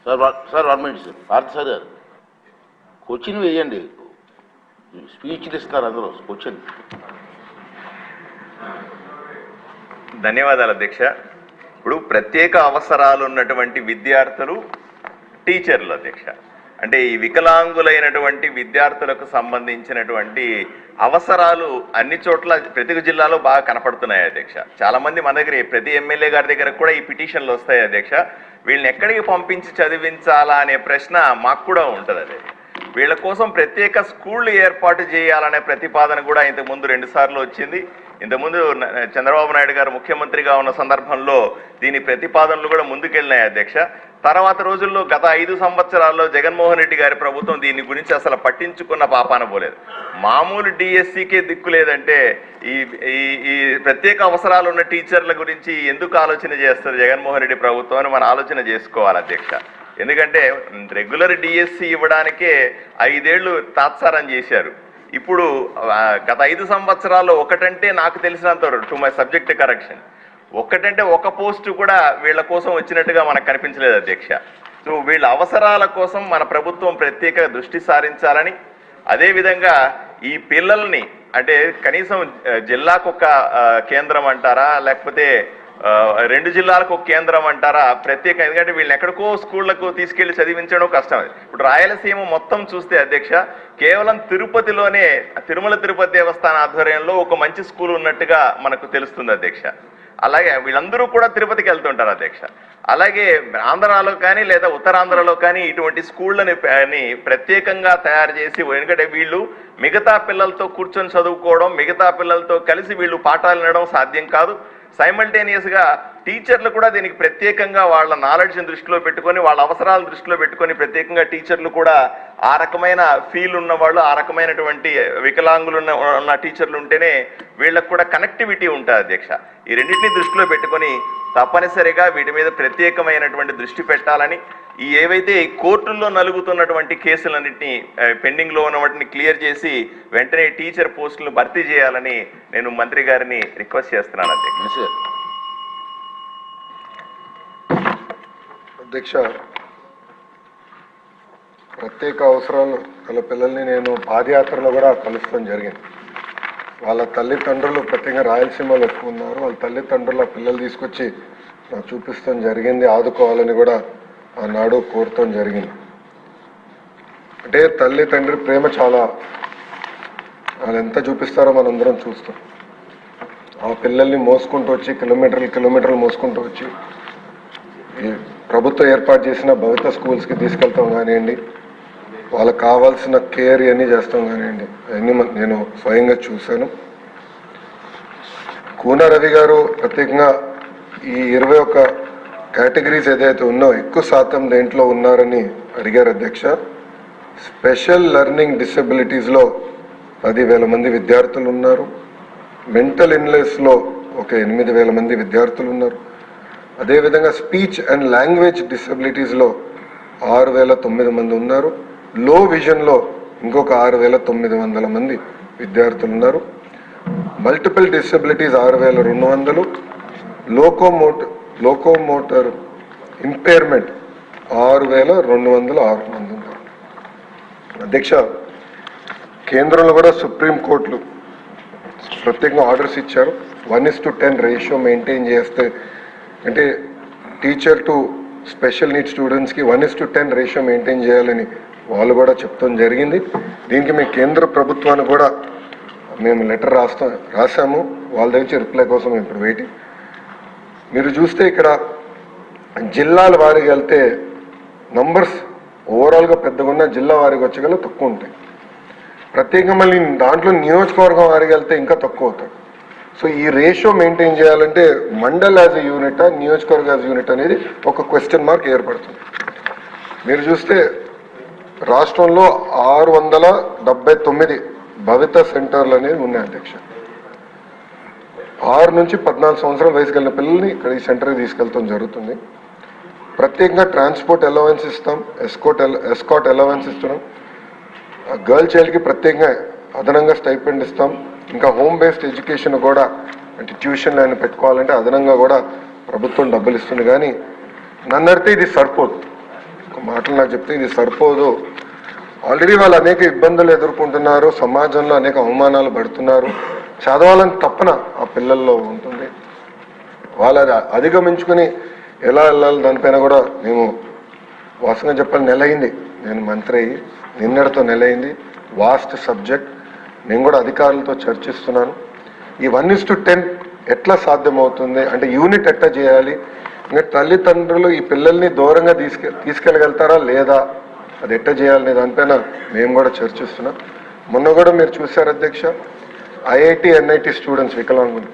Sir 1 minute sir. Partha sir గారు question వేయండి. స్పీచ్లు ఇస్తున్నారు అందరూ. క్వశ్చన్. ధన్యవాదాలు అధ్యక్ష. ఇప్పుడు ప్రత్యేక అవసరాలు ఉన్నటువంటి విద్యార్థులు, టీచర్లు అధ్యక్ష, అంటే ఈ వికలాంగులైనటువంటి విద్యార్థులకు సంబంధించినటువంటి అవసరాలు అన్ని చోట్ల ప్రతి జిల్లాలో బాగా కనపడుతున్నాయి అధ్యక్ష. చాలా మంది మన దగ్గర, ప్రతి ఎమ్మెల్యే గారి దగ్గర కూడా ఈ పిటిషన్లు వస్తాయి అధ్యక్ష. వీళ్ళని ఎక్కడికి పంపించి చదివించాలా అనే ప్రశ్న మాకు కూడా ఉంటుంది. అదే వీళ్ళ కోసం ప్రత్యేక స్కూళ్ళు ఏర్పాటు చేయాలనే ప్రతిపాదన కూడా ఇంతకుముందు 2 సార్లు వచ్చింది. ఇంతకుముందు చంద్రబాబు నాయుడు గారు ముఖ్యమంత్రిగా ఉన్న సందర్భంలో దీని ప్రతిపాదనలు కూడా ముందుకెళ్ళినాయి అధ్యక్ష. తర్వాత రోజుల్లో గత 5 సంవత్సరాల్లో జగన్మోహన్ రెడ్డి గారి ప్రభుత్వం దీని గురించి అసలు పట్టించుకున్న పాపాన పోలేదు. మామూలు డిఎస్సికే దిక్కు లేదంటే ఈ ప్రత్యేక అవసరాలు ఉన్న టీచర్ల గురించి ఎందుకు ఆలోచన చేస్తారు జగన్మోహన్ రెడ్డి ప్రభుత్వం అని మనం ఆలోచన చేసుకోవాలి అధ్యక్ష. ఎందుకంటే రెగ్యులర్ డిఎస్సి ఇవ్వడానికే 5 ఏళ్ళు తాత్సారం చేశారు. ఇప్పుడు గత 5 సంవత్సరాల్లో ఒకటంటే నాకు తెలిసినంత టు మై సబ్జెక్ట్ కరెక్షన్, ఒకటంటే ఒక పోస్టు కూడా వీళ్ళ కోసం వచ్చినట్టుగా మనకు కనిపించలేదు అధ్యక్ష. సో వీళ్ళ అవసరాల కోసం మన ప్రభుత్వం ప్రత్యేక దృష్టి సారించాలని, అదేవిధంగా ఈ పిల్లల్ని అంటే కనీసం జిల్లాకు ఒక కేంద్రం అంటారా, లేకపోతే 2 జిల్లాలకు ఒక కేంద్రం అంటారా ప్రత్యేక, ఎందుకంటే వీళ్ళని ఎక్కడికో స్కూళ్లకు తీసుకెళ్లి చదివించడం కష్టం. ఇప్పుడు రాయలసీమ మొత్తం చూస్తే అధ్యక్ష, కేవలం తిరుపతిలోనే తిరుమల తిరుపతి దేవస్థాన ఆధ్వర్యంలో ఒక మంచి స్కూల్ ఉన్నట్టుగా మనకు తెలుస్తుంది అధ్యక్ష. అలాగే వీళ్ళందరూ కూడా తిరుపతికి వెళ్తుంటారు అధ్యక్ష. అలాగే ఆంధ్రాలో కానీ లేదా ఉత్తరాంధ్రలో కానీ ఇటువంటి స్కూళ్ళని ప్రత్యేకంగా తయారు చేసి, ఎందుకంటే వీళ్ళు మిగతా పిల్లలతో కూర్చొని చదువుకోవడం, మిగతా పిల్లలతో కలిసి వీళ్ళు పాఠాలు వినడం సాధ్యం కాదు. సైమల్టేనియస్గా టీచర్లు కూడా దీనికి ప్రత్యేకంగా వాళ్ళ నాలెడ్జ్ని దృష్టిలో పెట్టుకొని, వాళ్ళ అవసరాలను దృష్టిలో పెట్టుకొని ప్రత్యేకంగా టీచర్లు కూడా ఆ రకమైన ఫీల్ ఉన్నవాళ్ళు, ఆ రకమైనటువంటి వికలాంగులు ఉన్న టీచర్లు ఉంటేనే వీళ్ళకు కూడా కనెక్టివిటీ ఉంటుంది అధ్యక్ష. ఈ రెండింటినీ దృష్టిలో పెట్టుకొని తప్పనిసరిగా వీటి మీద ప్రత్యేకమైనటువంటి దృష్టి పెట్టాలని, ఈ ఏవైతే కోర్టుల్లో నలుగుతున్నటువంటి కేసులన్నింటినీ పెండింగ్లో ఉన్న వాటిని క్లియర్ చేసి వెంటనే టీచర్ పోస్టులను భర్తీ చేయాలని నేను మంత్రి గారిని రిక్వెస్ట్ చేస్తున్నాను అధ్యక్ష. అధ్యక్ష, ప్రత్యేక అవసరాలు గల పిల్లల్ని నేను పాదయాత్రలో కూడా కలుస్తాం జరిగింది. వాళ్ళ తల్లిదండ్రులు ప్రత్యేకంగా రాయలసీమలో ఎక్కువ ఉన్నారు. వాళ్ళ తల్లిదండ్రుల పిల్లలు తీసుకొచ్చి నాకు చూపిస్తాం జరిగింది. ఆదుకోవాలని కూడా ఆనాడు కోరటం జరిగింది. అంటే తల్లి తండ్రి ప్రేమ చాలా, వాళ్ళు ఎంత చూపిస్తారో మనందరం చూస్తాం. ఆ పిల్లల్ని మోసుకుంటూ వచ్చి కిలోమీటర్లు మోసుకుంటూ వచ్చి ఈ ప్రభుత్వం ఏర్పాటు చేసిన భవిత స్కూల్స్కి తీసుకెళ్తాం కానివ్వండి, వాళ్ళకి కావాల్సిన కేర్ ఇవన్నీ చేస్తాం కానివ్వండి, అవన్నీ నేను స్వయంగా చూశాను. కూన రవి గారు ప్రత్యేకంగా ఈ 21 కేటగిరీస్ ఏదైతే ఉన్నాయో ఎక్కువ శాతం దేంట్లో ఉన్నారని అడిగారు అధ్యక్ష. స్పెషల్ లెర్నింగ్ డిసెబిలిటీస్లో 10,000 మంది విద్యార్థులు ఉన్నారు. మెంటల్ ఇల్నెస్లో ఒక 8,000 మంది విద్యార్థులు ఉన్నారు. అదేవిధంగా స్పీచ్ అండ్ లాంగ్వేజ్ డిసెబిలిటీస్లో 6,900 మంది ఉన్నారు. లో విజన్లో ఇంకొక 6,900 మంది విద్యార్థులు ఉన్నారు. మల్టిపుల్ డిసెబిలిటీస్ 6,200, లోకోమోటర్ ఇంపైర్మెంట్ 6,206 మంది ఉన్నారు. అధ్యక్ష, కేంద్రంలో కూడా సుప్రీంకోర్టులు ప్రత్యేకంగా ఆర్డర్స్ ఇచ్చారు. 1:10 రేషియో మెయింటైన్ చేస్తే, అంటే టీచర్ టు స్పెషల్ నీడ్ స్టూడెంట్స్కి 1:10 రేషియో మెయింటైన్ చేయాలని వాళ్ళు కూడా చెప్తాం జరిగింది. దీనికి మేము కేంద్ర ప్రభుత్వానికి కూడా మేము లెటర్ రాసాము. వాళ్ళ దగ్గర రిప్లై కోసం ఇప్పుడు వెయిటింగ్. మీరు చూస్తే ఇక్కడ జిల్లాల వారికి వెళ్తే నంబర్స్ ఓవరాల్గా పెద్దగా ఉన్న, జిల్లా వారికి వచ్చగల తక్కువ ఉంటాయి. ప్రత్యేకంగా మళ్ళీ దాంట్లో నియోజకవర్గం వారికి వెళ్తే ఇంకా తక్కువ అవుతాయి. సో ఈ రేషియో మెయింటైన్ చేయాలంటే మండల్ యాజ్ ఎ యూనిటా, నియోజకవర్గ యాజ్ యూనిట్ అనేది ఒక క్వశ్చన్ మార్క్ ఏర్పడుతుంది. మీరు చూస్తే రాష్ట్రంలో 679 భవిత సెంటర్లు అనేవి ఉన్నాయి అధ్యక్ష. 6 నుంచి 14 సంవత్సరాల వయసు కలిగిన పిల్లల్ని ఇక్కడ ఈ సెంటర్కి తీసుకెళ్తాం జరుగుతుంది. ప్రత్యేకంగా ట్రాన్స్పోర్ట్ అలవెన్స్ ఇస్తాం, ఎస్కాట్ అలవెన్స్ ఇస్తున్నాం. గర్ల్ చైల్డ్కి ప్రత్యేకంగా అదనంగా స్టైపెండ్ ఇస్తాం. ఇంకా హోమ్ బేస్డ్ ఎడ్యుకేషన్ కూడా, అంటే ట్యూషన్లు అయినా పెట్టుకోవాలంటే అదనంగా కూడా ప్రభుత్వం డబ్బులు ఇస్తుంది. కానీ నన్ను అడిగితే ఇది సరిపోదు. మాటలు నాకు చెప్తే ఇది సరిపోదు. ఆల్రెడీ వాళ్ళు అనేక ఇబ్బందులు ఎదుర్కొంటున్నారు, సమాజంలో అనేక అవమానాలు పడుతున్నారు. చదవాలని తప్పన ఆ పిల్లల్లో ఉంటుంది. వాళ్ళు అధిగమించుకుని ఎలా వెళ్ళాలి దానిపైన కూడా మేము వాస్తవంగా చెప్పాలి నెల అయింది నేను మంత్రి అయ్యి, నిన్నటితో నెల అయింది. Vast subject. నేను కూడా అధికారులతో చర్చిస్తున్నాను. ఈ 1:10 ఎట్లా సాధ్యమవుతుంది అంటే యూనిట్ ఎట్లా చేయాలి, ఇంకా తల్లిదండ్రులు ఈ పిల్లల్ని దూరంగా తీసుకెళ్ళగలుగుతారా లేదా, అది ఎట్లా చేయాలనే దానిపైన మేము కూడా చర్చిస్తున్నాం. మొన్న కూడా మీరు చూశారు అధ్యక్ష, ఐఐటి ఎన్ఐటి స్టూడెంట్స్ వికలాంగులు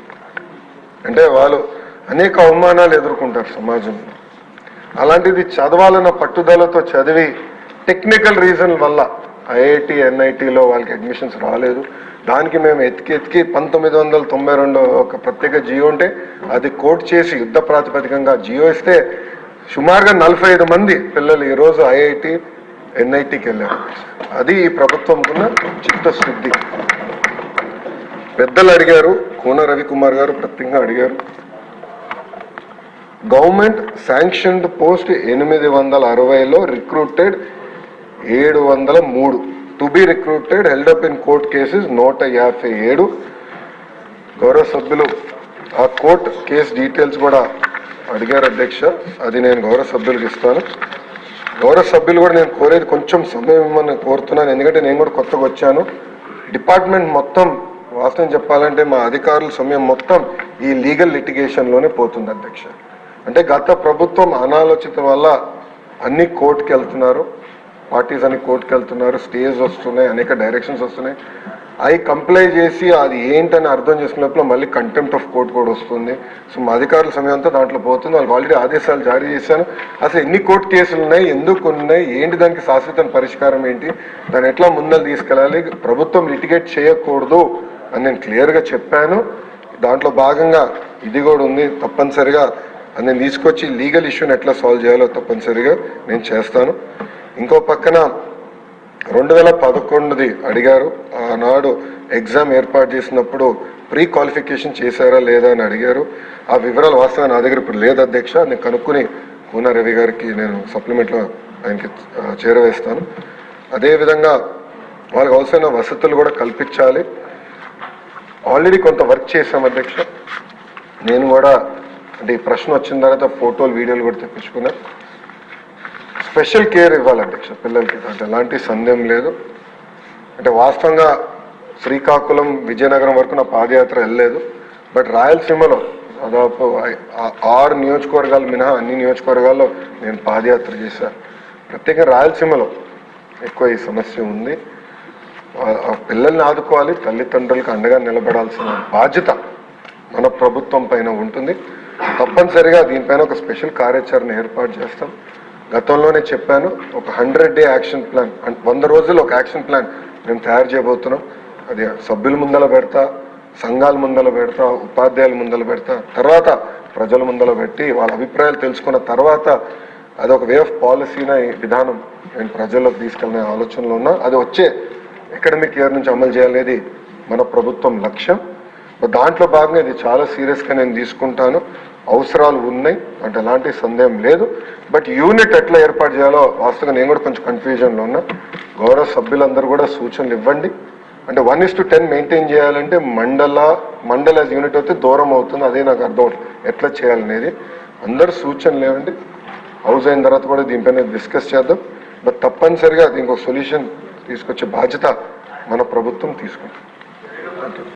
అంటే వాళ్ళు అనేక అవమానాలు ఎదుర్కొంటారు సమాజంలో. అలాంటిది చదవాలన్న పట్టుదలతో చదివి టెక్నికల్ రీజన్ వల్ల ఐఐటి ఎన్ఐటిలో వాళ్ళకి అడ్మిషన్స్ రాలేదు. దానికి మేము ఎతికి 1992 ఒక ప్రత్యేక జియో ఉంటే అది కోట్ చేసి యుద్ధ ప్రాతిపదికంగా జియో ఇస్తే సుమారుగా 45 మంది పిల్లలు ఈరోజు ఐఐటి ఎన్ఐటికి వెళ్ళారు. అది ఈ ప్రభుత్వంకున్న చిత్తశుద్ధి. పెద్దలు అడిగారు, కోన రవికుమార్ గారు ప్రత్యేకంగా అడిగారు, గవర్నమెంట్ శాంక్షన్డ్ పోస్ట్ 860లో recruited 703 to be recruited held up in court cases 157. గౌరవ సభ్యులు ఆ కోర్ట్ కేసు డీటెయిల్స్ కూడా అడిగారు అధ్యక్ష, అది నేను గౌరవ సభ్యులకు ఇస్తాను. గౌరవ సభ్యులు కూడా నేను కోరేది కొంచెం సమయం ఇవ్వమని కోరుతున్నాను, ఎందుకంటే నేను కూడా కొత్తగా వచ్చాను. డిపార్ట్మెంట్ మొత్తం వాస్తవం చెప్పాలంటే మా అధికారుల సమయం మొత్తం ఈ లీగల్ లిటిగేషన్లోనే పోతుంది అధ్యక్ష. అంటే గత ప్రభుత్వం అనాలోచితం వల్ల అన్ని కోర్టుకి వెళ్తున్నారు, పార్టీస్ అన్ని కోర్టుకి వెళ్తున్నారు, స్టేజ్ వస్తున్నాయి, అనేక డైరెక్షన్స్ వస్తున్నాయి. అవి కంప్లై చేసి అది ఏంటని అర్థం చేసుకున్నప్పుడు మళ్ళీ కంటెంప్ట్ ఆఫ్ కోర్ట్ కూడా వస్తుంది. సో మా అధికారుల సమయం అంతా దాంట్లో పోతుంది. వాళ్ళకి ఆల్రెడీ ఆదేశాలు జారీ చేశాను. అసలు ఎన్ని కోర్టు కేసులు ఉన్నాయి, ఎందుకు ఉన్నాయి, ఏంటి, దానికి శాశ్వత పరిష్కారం ఏంటి, దాన్ని ఎట్లా ముందలు తీసుకెళ్ళాలి, ప్రభుత్వం లిటిగేట్ చేయకూడదు అని నేను క్లియర్గా చెప్పాను. దాంట్లో భాగంగా ఇది కూడా ఉంది. తప్పనిసరిగా నేను తీసుకొచ్చి లీగల్ ఇష్యూని ఎట్లా సాల్వ్ చేయాలో తప్పనిసరిగా నేను చేస్తాను. ఇంకో పక్కన 2011ది అడిగారు, ఆనాడు ఎగ్జామ్ ఏర్పాటు చేసినప్పుడు ప్రీ క్వాలిఫికేషన్ చేశారా లేదా అని అడిగారు. ఆ వివరాలు వాస్తవంగా నా దగ్గర ఇప్పుడు లేదు అధ్యక్ష, నేను కనుక్కుని కోన రవి గారికి నేను సప్లిమెంట్లో ఆయనకి చేరవేస్తాను. అదేవిధంగా వాళ్ళకి అవసరమైన వసతులు కూడా కల్పించాలి. ఆల్రెడీ కొంత వర్క్ చేశాం అధ్యక్ష. నేను కూడా అంటే ఈ ప్రశ్న వచ్చిన తర్వాత ఫోటోలు వీడియోలు కూడా తెప్పించుకున్నా. స్పెషల్ కేర్ ఇవ్వాలి అధ్యక్ష పిల్లలకి, అంటే ఎలాంటి సందేహం లేదు. అంటే వాస్తవంగా శ్రీకాకుళం విజయనగరం వరకు నా పాదయాత్ర వెళ్ళలేదు, బట్ రాయలసీమలో దాదాపు 6 నియోజకవర్గాలు మినహా అన్ని నియోజకవర్గాల్లో నేను పాదయాత్ర చేశాను. ప్రత్యేకంగా రాయలసీమలో ఎక్కువ ఈ సమస్య ఉంది. పిల్లల్ని ఆదుకోవాలి, తల్లిదండ్రులకు అండగా నిలబడాల్సిన బాధ్యత మన ప్రభుత్వం పైన ఉంటుంది. తప్పనిసరిగా దీనిపైన ఒక స్పెషల్ కార్యాచరణ ఏర్పాటు చేస్తాం. గతంలోనే చెప్పాను, ఒక 100-day యాక్షన్ ప్లాన్, 100 రోజులు ఒక యాక్షన్ ప్లాన్ మేము తయారు చేయబోతున్నాం. అది సభ్యుల ముందల పెడతా, సంఘాల ముందల పెడతా, ఉపాధ్యాయుల ముందల పెడతా, తర్వాత ప్రజల ముందల పెట్టి వాళ్ళ అభిప్రాయాలు తెలుసుకున్న తర్వాత అదొక వే ఆఫ్ పాలసీన విధానం నేను ప్రజల్లోకి తీసుకెళ్ళిన ఆలోచనలో ఉన్నా. అది వచ్చే అకాడమిక్ ఇయర్ నుంచి అమలు చేయాలనేది మన ప్రభుత్వం లక్ష్యం. దాంట్లో భాగంగా ఇది చాలా సీరియస్గా నేను తీసుకుంటాను. అవసరాలు ఉన్నాయి అంటే ఎలాంటి సందేహం లేదు. బట్ యూనిట్ ఎట్లా ఏర్పాటు చేయాలో వాస్తవంగా నేను కూడా కొంచెం కన్ఫ్యూజన్లో ఉన్నా. గౌరవ సభ్యులందరూ కూడా సూచనలు ఇవ్వండి. అంటే 1:10 మెయింటైన్ చేయాలంటే మండల యూనిట్ అయితే దూరం అవుతుంది, అదే నాకు అర్థం అవుతుంది ఎట్లా చేయాలనేది. అందరు సూచనలు ఇవ్వండి. హౌస్ అయిన తర్వాత కూడా దీనిపైన డిస్కస్ చేద్దాం. బట్ తప్పనిసరిగా దీనికి ఒక సొల్యూషన్ తీసుకొచ్చే బాధ్యత మన ప్రభుత్వం తీసుకుంటుంది.